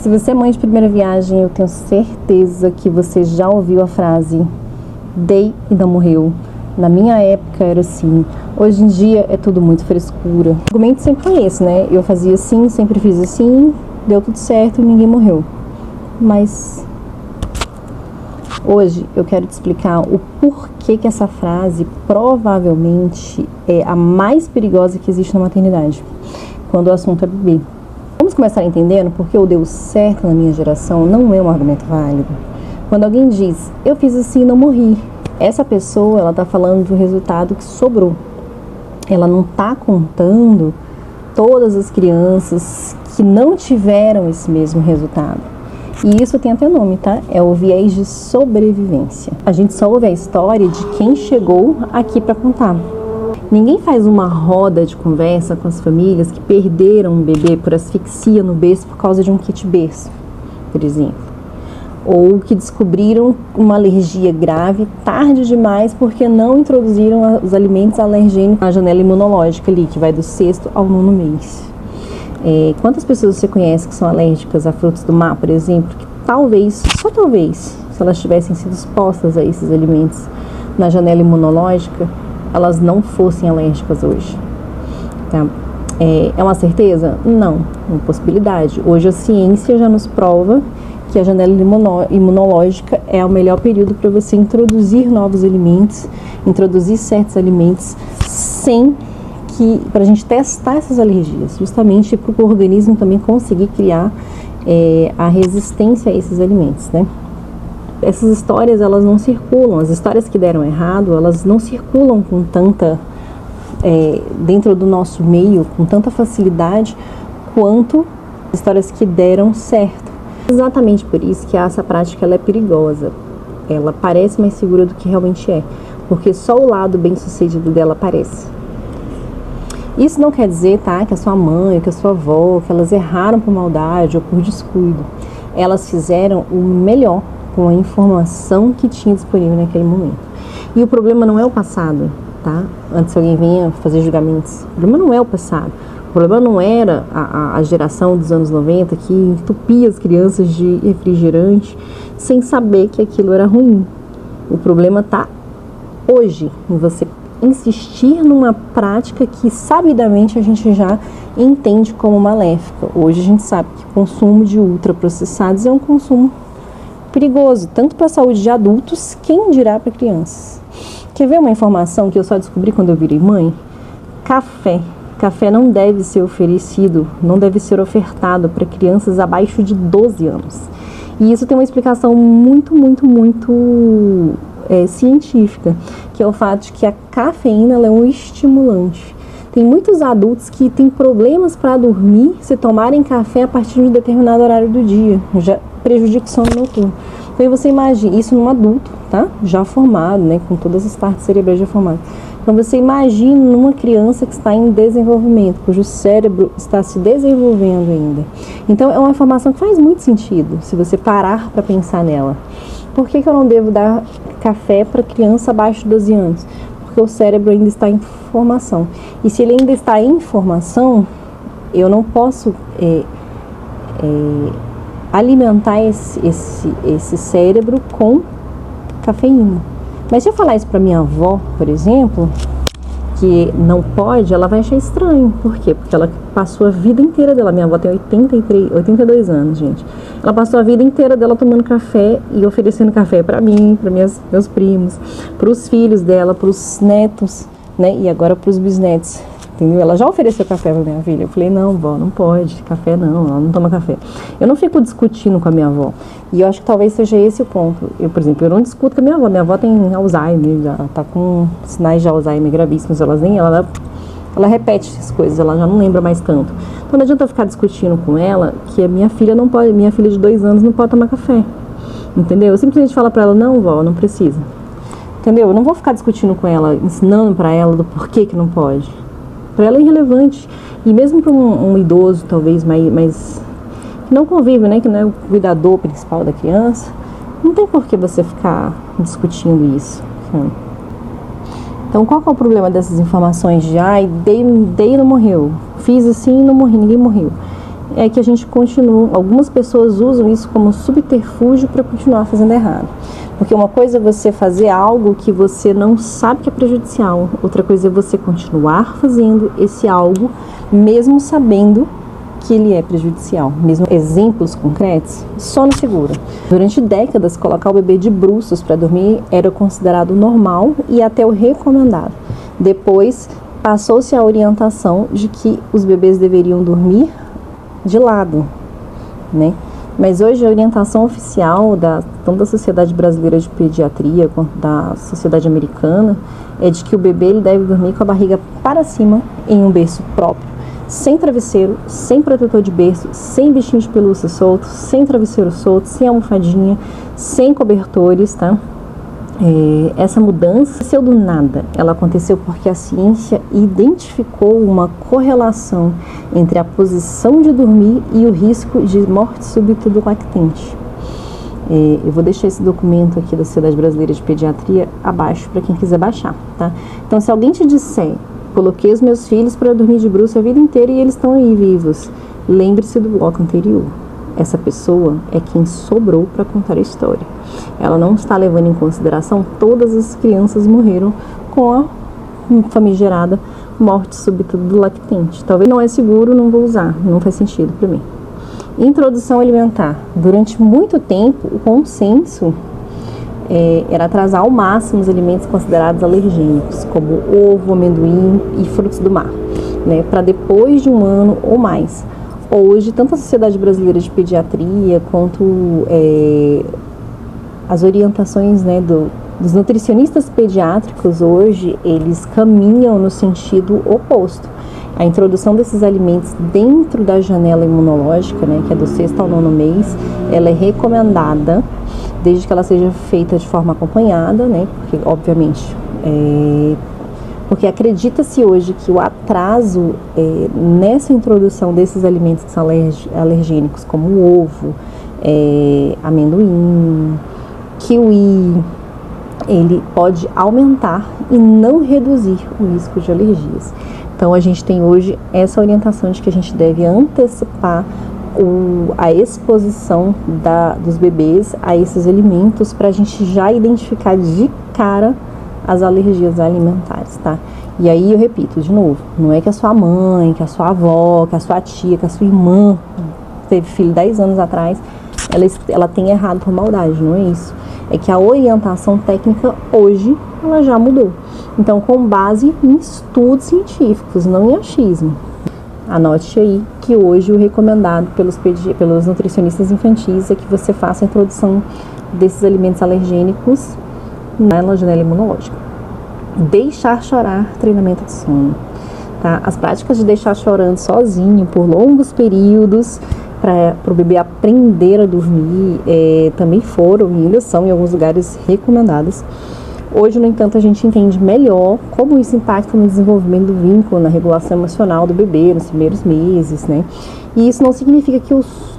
Se você é mãe de primeira viagem, eu tenho certeza que você já ouviu a frase dei e não morreu. Na minha época era assim, hoje em dia é tudo muito frescura. O argumento sempre foi esse, né? Eu fazia assim, sempre fiz assim, deu tudo certo e ninguém morreu. Mas hoje eu quero te explicar o porquê que essa frase provavelmente é a mais perigosa que existe na maternidade, quando o assunto é bebê. Vamos começar entendendo porque o deu certo na minha geração não é um argumento válido. Quando alguém diz, eu fiz assim e não morri, essa pessoa, ela está falando do resultado que sobrou. Ela não está contando todas as crianças que não tiveram esse mesmo resultado. E isso tem até nome, tá? É o viés de sobrevivência. A gente só ouve a história de quem chegou aqui para contar. Ninguém faz uma roda de conversa com as famílias que perderam um bebê por asfixia no berço por causa de um kit berço, por exemplo. Ou que descobriram uma alergia grave tarde demais porque não introduziram os alimentos alergênicos na janela imunológica ali, que vai do 6º ao 9º mês. Quantas pessoas você conhece que são alérgicas a frutos do mar, por exemplo, que talvez, só talvez, se elas tivessem sido expostas a esses alimentos na janela imunológica, elas não fossem alérgicas hoje, tá? É uma certeza? Não, uma possibilidade. Hoje a ciência já nos prova que a janela imunológica é o melhor período para você introduzir novos alimentos, introduzir certos alimentos para a gente testar essas alergias, justamente para o organismo também conseguir criar a resistência a esses alimentos, né? Essas histórias, elas não circulam, as histórias que deram errado, elas não circulam com tanta, dentro do nosso meio, com tanta facilidade, quanto as histórias que deram certo. Exatamente por isso que essa prática ela é perigosa, ela parece mais segura do que realmente é, porque só o lado bem sucedido dela aparece. Isso não quer dizer, tá, que a sua mãe, que a sua avó, que elas erraram por maldade ou por descuido. Elas fizeram o melhor com a informação que tinha disponível naquele momento. E o problema não é o passado, tá? Antes que alguém venha fazer julgamentos. O problema não é o passado. O problema não era a geração dos anos 90 que entupia as crianças de refrigerante sem saber que aquilo era ruim. O problema está hoje em você insistir numa prática que sabidamente a gente já entende como maléfica. Hoje a gente sabe que o consumo de ultraprocessados é um consumo perigoso, tanto para a saúde de adultos, quem dirá para crianças. Quer ver uma informação que eu só descobri quando eu virei mãe? Café não deve ser oferecido, não deve ser ofertado para crianças abaixo de 12 anos. E isso tem uma explicação muito científica, que é o fato de que a cafeína ela é um estimulante. Tem muitos adultos que têm problemas para dormir se tomarem café a partir de um determinado horário do dia, já prejudica o sono noturno. Então você imagina, isso num adulto, tá? Já formado, né? Com todas as partes cerebrais já formadas. Então você imagina numa criança que está em desenvolvimento, cujo cérebro está se desenvolvendo ainda. Então é uma informação que faz muito sentido, se você parar para pensar nela. Por que eu não devo dar café para criança abaixo de 12 anos? Porque o cérebro ainda está em formação. E se ele ainda está em formação, eu não posso alimentar esse cérebro com cafeína. Mas se eu falar isso para minha avó, por exemplo, que não pode, ela vai achar estranho. Por quê? Porque ela passou a vida inteira dela. Minha avó tem 82 anos, gente. Ela passou a vida inteira dela tomando café e oferecendo café para mim, para meus primos, para os filhos dela, para os netos, né? E agora para os bisnetos. Entendeu? Ela já ofereceu café para minha filha. Eu falei, não, vó, não pode, café não, ela não toma café. Eu não fico discutindo com a minha avó. E eu acho que talvez seja esse o ponto. Eu, por exemplo, eu não discuto com a minha avó. Minha avó tem Alzheimer, já tá com sinais de Alzheimer gravíssimos. Ela repete as coisas, ela já não lembra mais tanto. Então não adianta eu ficar discutindo com ela que a minha filha não pode, minha filha de 2 anos não pode tomar café. Entendeu? Eu simplesmente falo para ela, não, vó, não precisa. Entendeu? Eu não vou ficar discutindo com ela, ensinando para ela do porquê que não pode. Para ela é irrelevante. E mesmo para um idoso, talvez, mais que não convive, né? Que não é o cuidador principal da criança, não tem por que você ficar discutindo isso. Então, qual que é o problema dessas informações de dei e não morreu, fiz assim e não morri, ninguém morreu? é que a gente continua, algumas pessoas usam isso como subterfúgio para continuar fazendo errado. Porque uma coisa é você fazer algo que você não sabe que é prejudicial, outra coisa é você continuar fazendo esse algo, mesmo sabendo que ele é prejudicial. Mesmo exemplos concretos, só no seguro. Durante décadas, colocar o bebê de bruços para dormir era considerado normal e até o recomendado. Depois, passou-se a orientação de que os bebês deveriam dormir de lado, né? Mas hoje a orientação oficial tanto da Sociedade Brasileira de Pediatria quanto da Sociedade Americana é de que o bebê ele deve dormir com a barriga para cima em um berço próprio, sem travesseiro, sem protetor de berço, sem bichinho de pelúcia solto, sem travesseiro solto, sem almofadinha, sem cobertores, tá? Essa mudança aconteceu do nada, ela aconteceu porque a ciência identificou uma correlação entre a posição de dormir e o risco de morte súbita do lactente. Eu vou deixar esse documento aqui da Sociedade Brasileira de Pediatria abaixo para quem quiser baixar, tá? Então, se alguém te disser, coloquei os meus filhos para dormir de bruços a vida inteira e eles estão aí vivos, lembre-se do bloco anterior. Essa pessoa é quem sobrou para contar a história. Ela não está levando em consideração todas as crianças morreram com a famigerada morte súbita do lactente. Talvez não é seguro, não vou usar, não faz sentido para mim. Introdução alimentar. Durante muito tempo, o consenso era atrasar ao máximo os alimentos considerados alergênicos, como ovo, amendoim e frutos do mar, né, para depois de um ano ou mais. Hoje, tanto a Sociedade Brasileira de Pediatria quanto as orientações, né, dos nutricionistas pediátricos hoje, eles caminham no sentido oposto. A introdução desses alimentos dentro da janela imunológica, né, que é do 6º ao 9º mês, ela é recomendada, desde que ela seja feita de forma acompanhada, né, porque, obviamente, porque acredita-se hoje que o atraso nessa introdução desses alimentos que são alergênicos, como o ovo, amendoim, kiwi, ele pode aumentar e não reduzir o risco de alergias. Então, a gente tem hoje essa orientação de que a gente deve antecipar a exposição dos bebês a esses alimentos para a gente já identificar de cara as alergias alimentares, tá? E aí eu repito de novo, não é que a sua mãe, que a sua avó, que a sua tia, que a sua irmã teve filho 10 anos atrás, ela tem errado por maldade, não é isso. É que a orientação técnica hoje, ela já mudou. Então, com base em estudos científicos, não em achismo. Anote aí que hoje o recomendado pelos nutricionistas infantis é que você faça a introdução desses alimentos alergênicos na janela imunológica. Deixar chorar, treinamento de sono. Tá? As práticas de deixar chorando sozinho por longos períodos para o bebê aprender a dormir também foram e ainda são em alguns lugares recomendadas. Hoje, no entanto, a gente entende melhor como isso impacta no desenvolvimento do vínculo, na regulação emocional do bebê nos primeiros meses, né? E isso não significa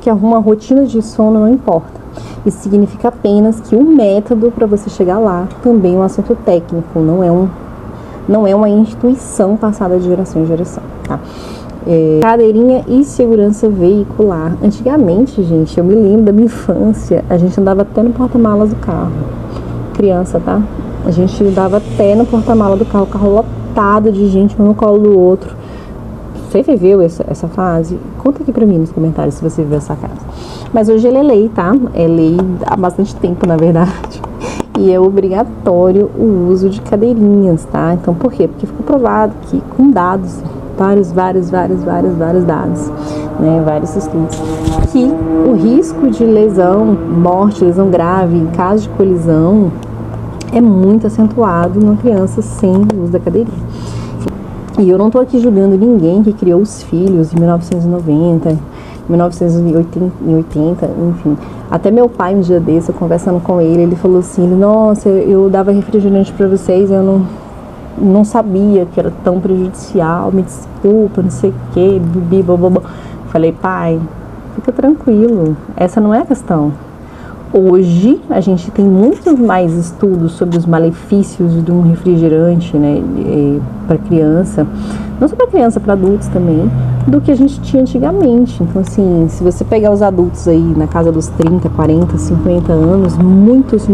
que uma rotina de sono não importa. Isso significa apenas que o método para você chegar lá também é um assunto técnico, não é uma intuição passada de geração em geração, tá? Cadeirinha e segurança veicular. Antigamente, gente, eu me lembro da minha infância, a gente andava até no porta-malas do carro. Criança, tá? A gente andava até no porta-malas do carro, o carro lotado de gente, um no colo do outro. Você viveu essa fase? Conta aqui pra mim nos comentários se você viveu essa fase. Mas hoje ele é lei, tá? É lei há bastante tempo, na verdade. E é obrigatório o uso de cadeirinhas, tá? Então, por quê? Porque ficou provado que com dados, vários dados, né? Vários estudos, que o risco de lesão, morte, lesão grave, em caso de colisão, é muito acentuado numa criança sem o uso da cadeirinha. E eu não estou aqui julgando ninguém que criou os filhos em 1990, 1980, enfim. Até meu pai, um dia desse, eu conversando com ele falou assim, nossa, eu dava refrigerante para vocês, eu não sabia que era tão prejudicial, me desculpa, não sei o que, bibi, blá. Falei, pai, fica tranquilo, essa não é a questão. Hoje a gente tem muito mais estudos sobre os malefícios de um refrigerante, né, para criança, não só para criança, para adultos também, do que a gente tinha antigamente. Então, assim, se você pegar os adultos aí na casa dos 30, 40, 50 anos, muitos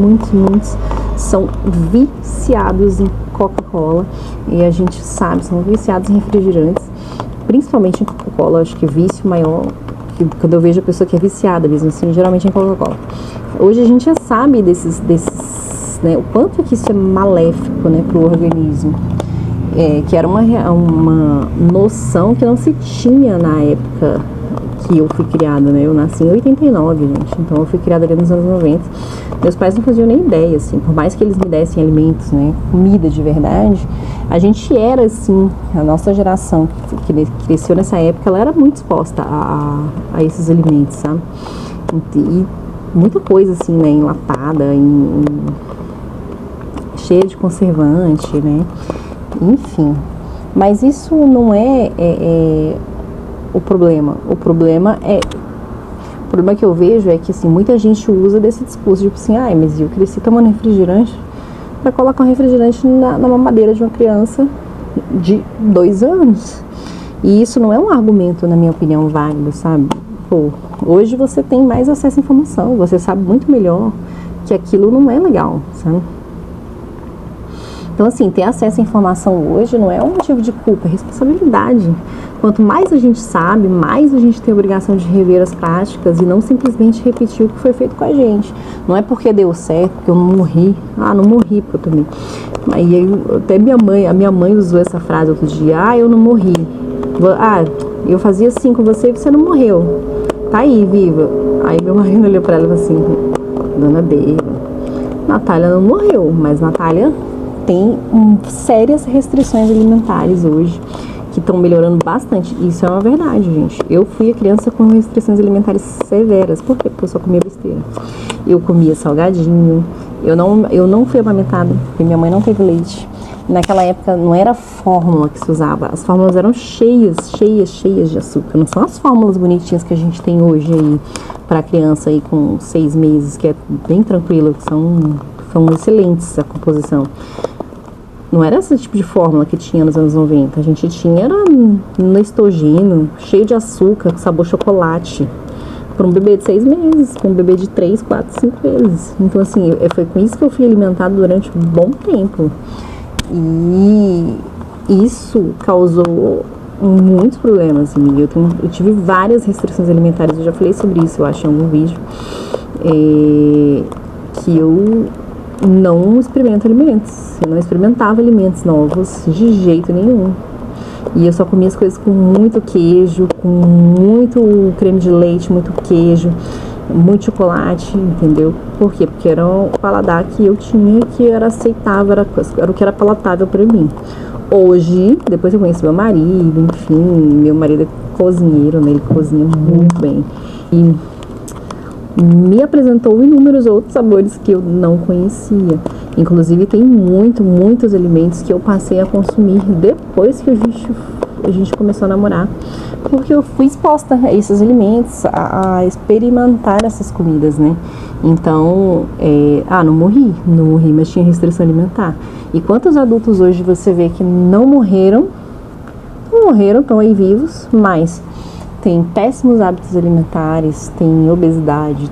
são viciados em Coca-Cola, e a gente sabe, são viciados em refrigerantes, principalmente em Coca-Cola. Acho que vício maior, que quando eu vejo a pessoa que é viciada mesmo, assim, geralmente é em Coca-Cola. Hoje a gente já sabe desses né, o quanto que isso é maléfico, né, para o organismo. Que era uma noção que não se tinha na época que eu fui criada, né? Eu nasci em 89, gente, então eu fui criada ali nos anos 90. Meus pais não faziam nem ideia, assim, por mais que eles me dessem alimentos, né, comida de verdade, a gente era, assim, a nossa geração que cresceu nessa época, ela era muito exposta a esses alimentos, sabe? E muita coisa, assim, né, enlatada, cheia de conservante, né? Enfim, mas isso não é o problema. O problema que eu vejo é que, assim, muita gente usa desse discurso, tipo assim, mas eu cresci tomando refrigerante, para colocar um refrigerante na mamadeira de uma criança de 2 anos. E isso não é um argumento, na minha opinião, válido, sabe? Pô, hoje você tem mais acesso à informação, você sabe muito melhor que aquilo não é legal, sabe? Então, assim, ter acesso à informação hoje não é um motivo de culpa, é responsabilidade. Quanto mais a gente sabe, mais a gente tem a obrigação de rever as práticas e não simplesmente repetir o que foi feito com a gente. Não é porque deu certo, porque eu não morri. Não morri porque eu tomei. Aí, até a minha mãe usou essa frase outro dia. Eu não morri. Eu fazia assim com você e você não morreu. Tá aí, viva. Aí meu marido olhou pra ela e falou assim, dona Bê, Natália não morreu, mas Natália tem sérias restrições alimentares hoje, que estão melhorando bastante. Isso é uma verdade, gente. Eu fui a criança com restrições alimentares severas. Por quê? Porque eu só comia besteira. Eu comia salgadinho. Eu não fui amamentada, porque minha mãe não teve leite. Naquela época não era fórmula que se usava. As fórmulas eram cheias de açúcar. Não são as fórmulas bonitinhas que a gente tem hoje aí para criança aí com 6 meses, que é bem tranquilo, que são excelentes a composição. Não era esse tipo de fórmula que tinha nos anos 90. A gente tinha era Nestogenou, cheio de açúcar, com sabor chocolate. Para um bebê de 6 meses, para um bebê de 3, 4, 5 meses. Então, assim, foi com isso que eu fui alimentada durante um bom tempo. E isso causou muitos problemas em mim. Eu tive várias restrições alimentares. Eu já falei sobre isso, eu acho, em algum vídeo. Que eu não experimento alimentos. Eu não experimentava alimentos novos de jeito nenhum. E eu só comia as coisas com muito queijo, com muito creme de leite, muito queijo, muito chocolate, entendeu? Por quê? Porque era o paladar que eu tinha, que era aceitável, era o que era palatável para mim. Hoje, depois eu conheci meu marido, enfim, meu marido é cozinheiro, né? Ele cozinha muito bem. E me apresentou inúmeros outros sabores que eu não conhecia. Inclusive tem muitos alimentos que eu passei a consumir depois que a gente começou a namorar, porque eu fui exposta a esses alimentos, a experimentar essas comidas, né? Então, não morri, mas tinha restrição alimentar. E quantos adultos hoje você vê que não morreram, estão aí vivos, mas tem péssimos hábitos alimentares, tem obesidade,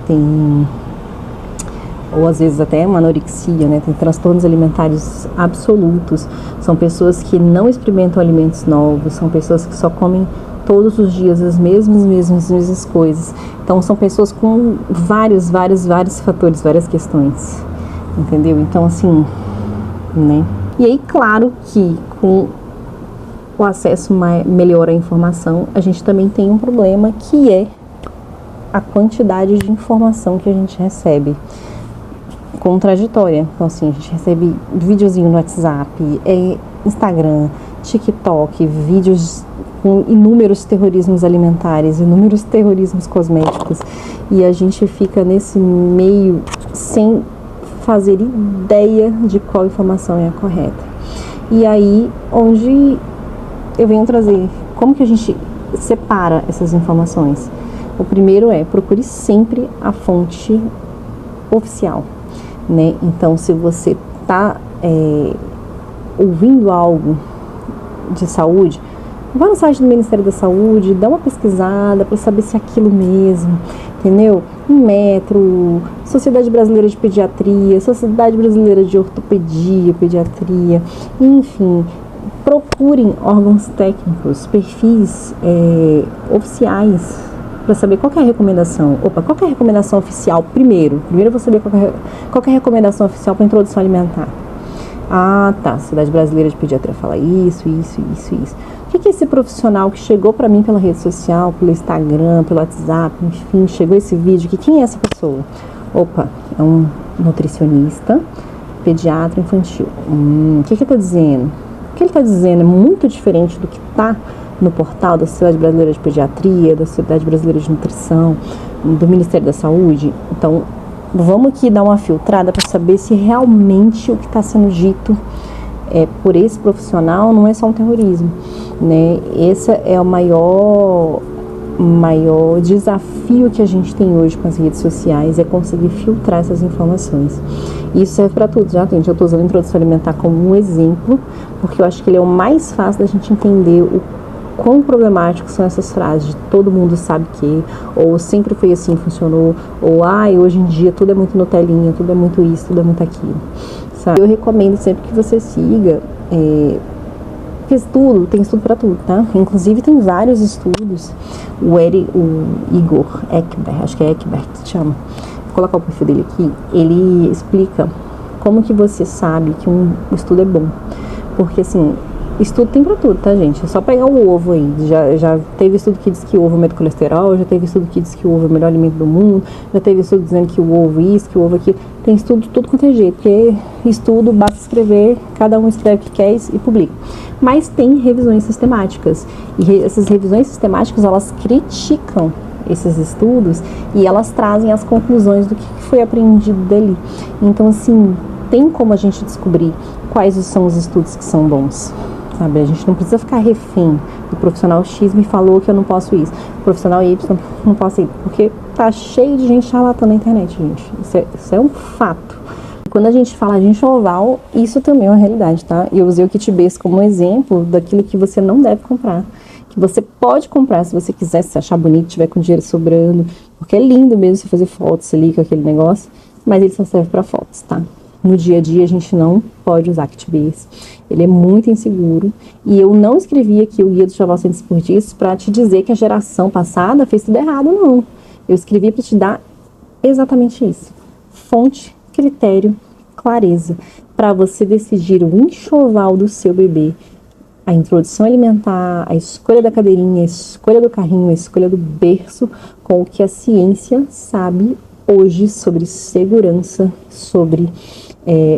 ou às vezes até uma anorexia, né? Tem transtornos alimentares absolutos. São pessoas que não experimentam alimentos novos, são pessoas que só comem todos os dias as mesmas coisas. Então são pessoas com vários fatores, várias questões, entendeu? Então, assim, né? E aí, claro que com o acesso melhor à informação, a gente também tem um problema, que é a quantidade de informação que a gente recebe. Contraditória. Então, assim, a gente recebe videozinho no WhatsApp, Instagram, TikTok, vídeos com inúmeros terrorismos alimentares, inúmeros terrorismos cosméticos, e a gente fica nesse meio sem fazer ideia de qual informação é a correta. E aí, onde eu venho trazer, como que a gente separa essas informações? O primeiro procure sempre a fonte oficial, né? Então, se você está ouvindo algo de saúde, vá no site do Ministério da Saúde, dá uma pesquisada para saber se é aquilo mesmo, entendeu? Metro, Sociedade Brasileira de Pediatria, Sociedade Brasileira de Ortopedia, Pediatria, enfim, procurem órgãos técnicos, perfis oficiais, para saber qual que é a recomendação. Qual que é a recomendação oficial? Primeiro eu vou saber qual que é a recomendação oficial para introdução alimentar. Ah, tá, a Sociedade Brasileira de Pediatria fala isso. O que é esse profissional que chegou para mim pela rede social, pelo Instagram, pelo WhatsApp, enfim, chegou esse vídeo, quem é essa pessoa? É um nutricionista, pediatra infantil. O que ele está dizendo? O que ele está dizendo é muito diferente do que está no portal da Sociedade Brasileira de Pediatria, da Sociedade Brasileira de Nutrição, do Ministério da Saúde. Então, vamos aqui dar uma filtrada para saber se realmente o que está sendo dito por esse profissional não é só um terrorismo, né? Esse é o maior desafio que a gente tem hoje com as redes sociais, é conseguir filtrar essas informações. Isso serve para tudo, gente. Eu estou usando a introdução alimentar como um exemplo, porque eu acho que ele é o mais fácil da gente entender o quão problemáticos são essas frases de todo mundo sabe que, ou sempre foi assim, funcionou, ou hoje em dia tudo é muito Nutelinha, tudo é muito isso, tudo é muito aquilo, sabe? Eu recomendo sempre que você siga, tem estudo para tudo, tá? Inclusive tem vários estudos, o Igor Ekberg, acho que é Ekberg que se chama, vou colocar o perfil dele aqui, ele explica como que você sabe que um estudo é bom, porque assim, estudo tem pra tudo, tá, gente? É só pegar o ovo aí. Já teve estudo que diz que o ovo aumenta o colesterol, já teve estudo que diz que o ovo é o melhor alimento do mundo, já teve estudo dizendo que o ovo isso, que o ovo aquilo. Tem estudo de tudo quanto é jeito, porque estudo basta escrever, cada um escreve o que quer e publica. Mas tem revisões sistemáticas. E essas revisões sistemáticas, elas criticam esses estudos e elas trazem as conclusões do que foi aprendido dali. Então, assim, tem como a gente descobrir quais são os estudos que são bons. Sabe? A gente não precisa ficar refém do profissional X me falou que eu não posso isso, o profissional Y não posso ir, porque tá cheio de gente charlatã na internet, gente. Isso é um fato. Quando a gente fala de enxoval, isso também é uma realidade, tá? E eu usei o Kit Base como um exemplo daquilo que você não deve comprar. Que você pode comprar se você quiser, se achar bonito, tiver com dinheiro sobrando, porque é lindo mesmo você fazer fotos ali com aquele negócio, mas ele só serve para fotos, tá? No dia a dia a gente não pode usar Kit Base. Ele é muito inseguro. E eu não escrevi aqui o Guia do Enxoval Sem Desperdício para te dizer que a geração passada fez tudo errado, não. Eu escrevi para te dar exatamente isso. Fonte, critério, clareza. Para você decidir o enxoval do seu bebê. A introdução alimentar, a escolha da cadeirinha, a escolha do carrinho, a escolha do berço, com o que a ciência sabe hoje sobre segurança, sobre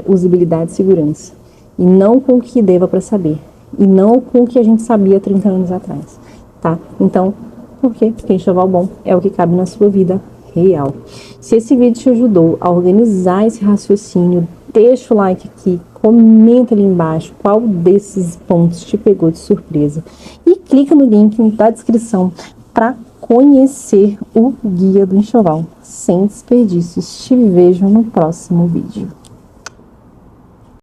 usabilidade e segurança. E não com o que deva para saber. E não com o que a gente sabia 30 anos atrás. Tá? Então, por quê? Porque enxoval bom é o que cabe na sua vida real. Se esse vídeo te ajudou a organizar esse raciocínio, deixa o like aqui, comenta ali embaixo qual desses pontos te pegou de surpresa. E clica no link da descrição para conhecer o Guia do Enxoval Sem Desperdícios. Te vejo no próximo vídeo.